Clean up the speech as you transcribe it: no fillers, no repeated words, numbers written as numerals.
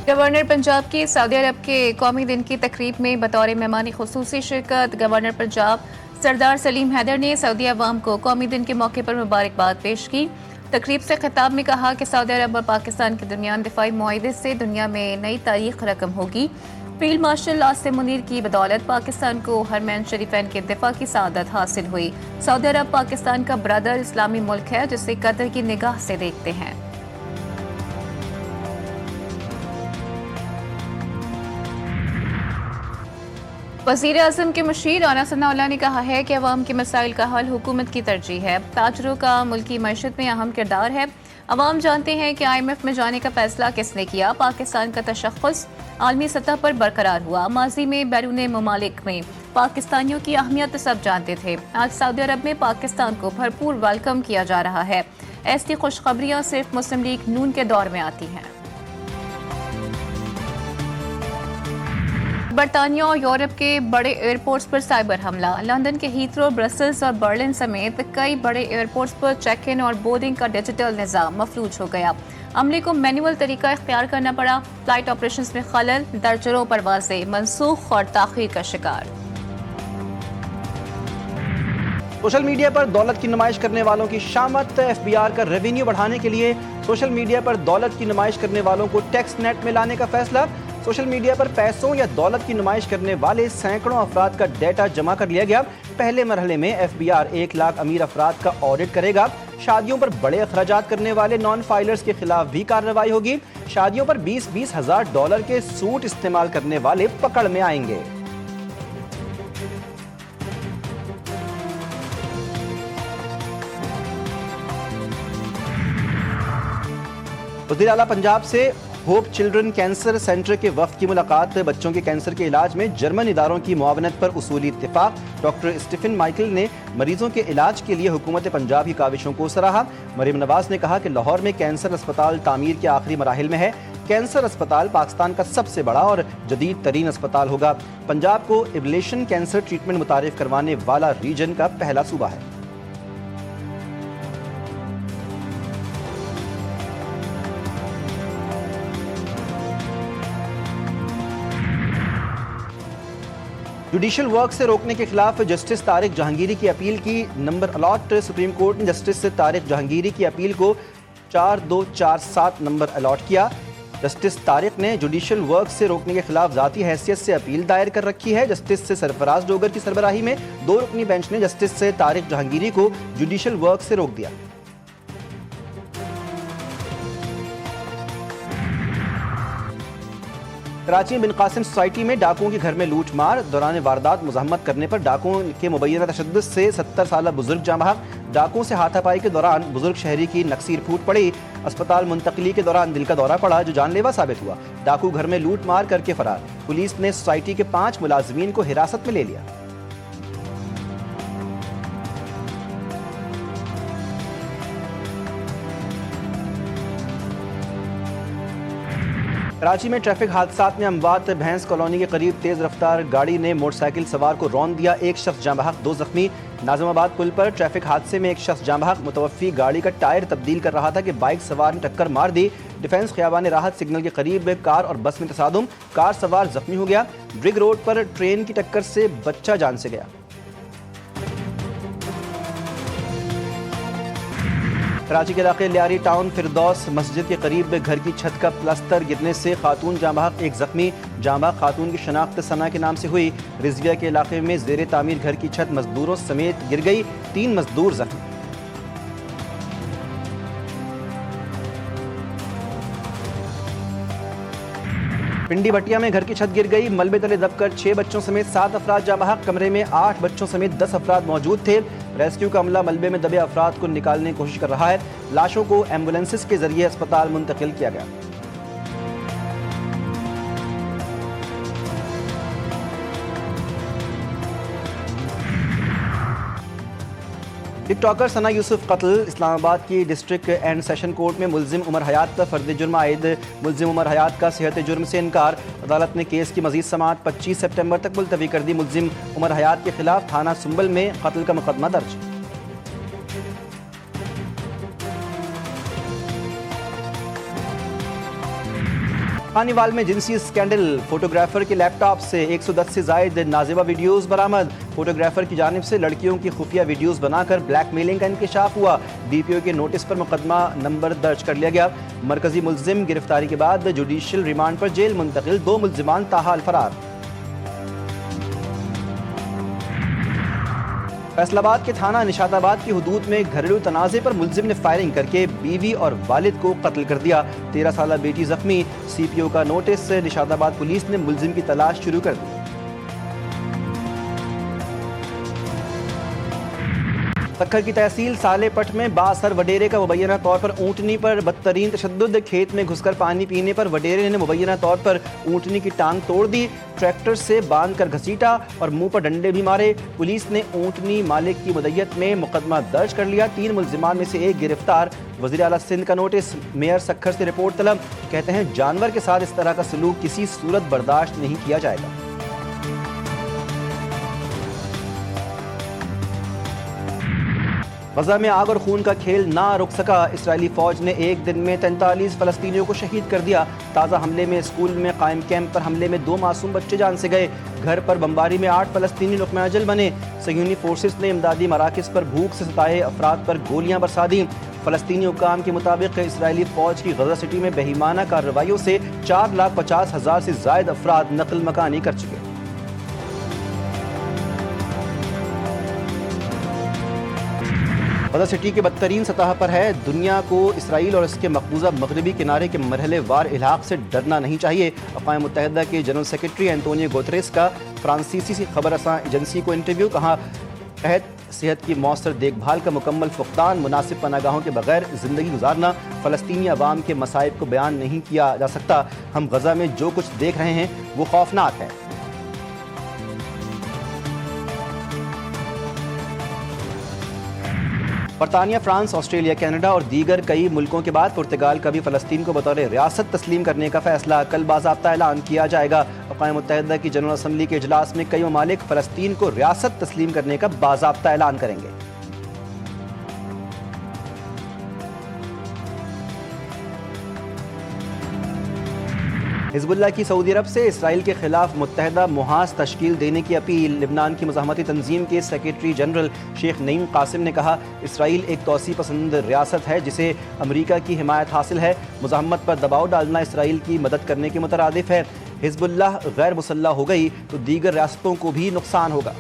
Governor Punjab की Saudi अरब के कौमी दिन की तकरीब में बतौर मेहमान खुसूसी शिरकत। गवर्नर पंजाब सरदार सलीम हैदर ने सऊदी अवाम को कौमी दिन के मौके पर मुबारकबाद पेश की। तकरीब से खिताब में कहा कि सऊदी अरब और पाकिस्तान के दरमियान दिफाई मुआहदे से दुनिया में नई तारीख रकम होगी। फील्ड मार्शल आसिम मुनीर की बदौलत पाकिस्तान को हरमैन शरीफैन के दिफा की सआदत हासिल हुई। सऊदी अरब पाकिस्तान का ब्रदर इस्लामी मुल्क है जिसे कदर की निगाह से देखते हैं। वज़ीर आज़म के मुशीर राना सनाउल्लाह ने कहा है कि अवाम के मसाइल का हल हुकूमत की तरजीह है। ताजरों का मुल्की मईशत में अहम किरदार है। अवाम जानते हैं कि IMF में जाने का फैसला किसने किया। पाकिस्तान का तशख़्ख़ुस आलमी सतह पर बरकरार हुआ। माजी में बैरून ममालिक में पाकिस्तानियों की अहमियत सब जानते थे। आज सऊदी अरब में पाकिस्तान को भरपूर वेलकम किया जा रहा है। ऐसी खुशखबरियाँ सिर्फ मुस्लिम लीग नून के दौर में आती हैं। बरतानिया और यूरोप के बड़े एयरपोर्ट्स पर साइबर हमला। लंदन के हीथ्रो, ब्रसल्स और बर्लिन समेत कई बड़े एयरपोर्ट्स पर चेक इन और बोर्डिंग का डिजिटल निज़ाम मफलूज हो गया। अमले को मैनुअल तरीका इख्तियार करना पड़ा। फ्लाइट ऑपरेशंस में खलल, दर्जनों परवाजें मनसूख और ताख़ीर का शिकार। सोशल मीडिया पर दौलत की नुमाइश करने वालों की शामत। FBR का रेवेन्यू बढ़ाने के लिए सोशल मीडिया पर दौलत की नुमाइश करने वालों को टैक्स नेट में लाने का फैसला। सोशल मीडिया पर पैसों या दौलत की नुमाइश करने वाले सैकड़ों अफराद का डेटा जमा कर लिया गया। पहले मरहले में FBR 1 लाख अमीर अफराद का ऑडिट करेगा। शादियों पर बड़े अखराजात करने वाले नॉन फाइलर्स के खिलाफ भी कार्रवाई होगी। शादियों पर 20-20 हज़ार डॉलर के सूट इस्तेमाल करने वाले पकड़ में आएंगे। वज़ीर आला पंजाब से होप चिल्ड्रन कैंसर सेंटर के वफ्द की मुलाकात। बच्चों के कैंसर के इलाज में जर्मन इदारों की मुआवनत पर उसूली इत्तेफाक। डॉक्टर स्टीफन माइकल ने मरीजों के इलाज के लिए हुकूमत पंजाब की काविशों को सराहा। मरीम नवाज ने कहा कि लाहौर में कैंसर अस्पताल तामीर के आखिरी मराहिल में है। कैंसर अस्पताल पाकिस्तान का सबसे बड़ा और जदीद तरीन अस्पताल होगा। पंजाब को एब्लेशन कैंसर ट्रीटमेंट मुतारिफ करवाने वाला रीजन का पहला सूबा है। जुडिशल वर्क से रोकने के खिलाफ जस्टिस तारिक जहांगीरी की अपील की नंबर अलॉट। सुप्रीम कोर्ट ने जस्टिस तारिक जहांगीरी की अपील को 4247 नंबर अलॉट किया। जस्टिस तारिक ने जुडिशल वर्क से रोकने के खिलाफ जाती हैसियत से अपील दायर कर रखी है। जस्टिस से सरफराज डोगर की सरबराही में 2 रुकनी बेंच ने जस्टिस से तारिक जहांगीरी को जुडिशल वर्क से रोक दिया। कराची में बिन कासिम सोसाइटी में डाकुओं के घर में लूट मार। दौरान वारदात मुज़ाहमत करने पर डाकुओं के मुबैना तशद्दुद से 70 साल बुजुर्ग जाँ बहक। डाकुओं से हाथापाई के दौरान बुजुर्ग शहरी की नक्सीर फूट पड़ी। अस्पताल मुंतकली के दौरान दिल का दौरा पड़ा जो जानलेवा साबित हुआ। डाकू घर में लूट मार करके फरार। पुलिस ने सोसाइटी के 5 मुलाजमीन को हिरासत में ले लिया। कराची में ट्रैफिक हादसात में अमवात। भैंस कॉलोनी के करीब तेज रफ्तार गाड़ी ने मोटरसाइकिल सवार को रौंद दिया। 1 शख्स जाँ बहक, 2 जख्मी। नाज़िमाबाद पुल पर ट्रैफिक हादसे में 1 शख्स जाँ बहक। मुतवफ़ी गाड़ी का टायर तब्दील कर रहा था कि बाइक सवार ने टक्कर मार दी। डिफेंस ख़ियाबान राहत सिग्नल के करीब कार और बस में तसादुम। कार सवार जख्मी हो गया। ब्रिग रोड पर ट्रेन की टक्कर से बच्चा जान से गया। कराची के इलाके लियारी टाउन फिरदौस मस्जिद के करीब घर की छत का प्लास्टर गिरने से खातून जाँ बहक, 1 जख्मी। जाँ बहक खातून की शनाख्त सना के नाम से हुई। रिजविया के इलाके में जेर तामीर घर की छत मजदूरों समेत गिर गई। 3 मजदूर जख्मी। पिंडी भटिया में घर की छत गिर गई। मलबे तले दबकर 6 बच्चों समेत 7 अफराद जाँ बहक। कमरे में 8 बच्चों समेत 10 अफराद मौजूद थे। रेस्क्यू का अमला मलबे में दबे अफराद को निकालने की कोशिश कर रहा है। लाशों को एम्बुलेंसेस के जरिए अस्पताल मुंतकिल किया गया। टिकटॉकर सना यूसुफ कत्ल। इस्लामाबाद की डिस्ट्रिक्ट एंड सेशन कोर्ट में मुल्जिम उमर हयात पर फर्द जुर्म आयद। मुल्जिम उमर हयात का सेहत जुर्म से इनकार। अदालत ने केस की मजीद समाअत 25 सितंबर तक मुलतवी कर दी। मुल्जिम उमर हयात के खिलाफ थाना सुंबल में कत्ल का मुकदमा दर्ज। खानीवाल में जिनसी स्कैंडल, फोटोग्राफर के लैपटॉप से 110 से जायद नाजिबा वीडियोस बरामद। फोटोग्राफर की जानिब से लड़कियों की खुफिया वीडियोस बनाकर ब्लैकमेलिंग का इंकशाफ हुआ। डीपीओ के नोटिस पर मुकदमा नंबर दर्ज कर लिया गया। मरकजी मुलजिम गिरफ्तारी के बाद जुडिशल रिमांड पर जेल मुंतकिल, 2 मुलजिमान ताहाल फरार। फैसलाबाद के थाना निशाताबाद की हुदूद में घरेलू तनाज़े पर मुलजिम ने फायरिंग करके बीवी और वालिद को कत्ल कर दिया। 13 साला बेटी जख्मी। सीपीओ का नोटिस, निशाताबाद पुलिस ने मुलजिम की तलाश शुरू कर दी। सक्खर की तहसील सालेपट में बासर वडेरे का मुबैना तौर पर ऊँटनी पर बदतरीन तशद्दुद। खेत में घुसकर पानी पीने पर वडेरे ने मुबैना तौर पर ऊँटनी की टांग तोड़ दी, ट्रैक्टर से बांध कर घसीटा और मुंह पर डंडे भी मारे। पुलिस ने ऊँटनी मालिक की मदय्यत में मुकदमा दर्ज कर लिया। 3 मुलजिमान में से 1 गिरफ्तार। वज़ीर आला सिंध का नोटिस, मेयर सक्खर से रिपोर्ट तलब। कहते हैं जानवर के साथ इस तरह का सलूक किसी सूरत बर्दाश्त नहीं किया जाएगा। गजा में आग और खून का खेल ना रुक सका। इसराइली फौज ने एक दिन में 43 फ़लस्तीनियों को शहीद कर दिया। ताज़ा हमले में स्कूल में कायम कैंप पर हमले में 2 मासूम बच्चे जान से गए। घर पर बमबारी में 8 फ़लस्तीनी रुकन अजल बने। सहयूनी फोर्सेस ने इमदादी मराकज़ पर भूख से सताए अफराद पर गोलियां बरसा दी। फ़लस्तीनी हुक्काम के मुताबिक इसराइली फ़ौज की गजा सिटी में बेईमाना कार्रवाइयों से 4,50,000 से ज़ायद अफराद नकल मकानी कर चुके। गजा सिटी के बदतरीन सतह पर है। दुनिया को इसराइल और इसके मकबूजा मगरबी किनारे के मरहले वार इलाक़ से डरना नहीं चाहिए। अक़वाम मुत्तहिदा के जनरल सेक्रेटरी एंटोनियो गुतेरेस का फ्रांसीसी सी खबर रसां एजेंसी को इंटरव्यू। कहा, सेहत की मौसर देखभाल का मुकम्मल फुक़दान, मुनासिब पनागाहों के बगैर ज़िंदगी गुजारना फ़लस्तीनी अवाम के मसाइब को बयान नहीं किया जा सकता। हम गजा में जो कुछ देख रहे हैं वो खौफनाक है। बरतानिया, फ्रांस, ऑस्ट्रेलिया, कनाडा और दीगर कई मुल्कों के बाद पुर्तगाल का भी फ़लस्तीन को बतौर रियासत तस्लीम करने का फैसला कल बाज़ाब्ता ऐलान किया जाएगा। अक़वाम मुत्तहिदा की जनरल असम्बली के इजलास में कई ममालिक फ़लस्तीन को रियासत तस्लीम करने का बाज़ाब्ता ऐलान करेंगे। हिज़्बुल्लाह की सऊदी अरब से इसराइल के खिलाफ मुत्तहदा मुहाज तश्कील देने की अपील। लिबनान की मुज़ाहमती तंजीम के सेक्रेटरी जनरल शेख नईम कासिम ने कहा, इसराइल एक तौसी पसंद रियासत है जिसे अमरीका की हिमायत हासिल है। मुज़ाहमत पर दबाव डालना इसराइल की मदद करने के मुतरादिफ है। हिज़्बुल्लाह गैर मुसल्लह हो गई तो दीगर रियासतों को भी नुकसान होगा।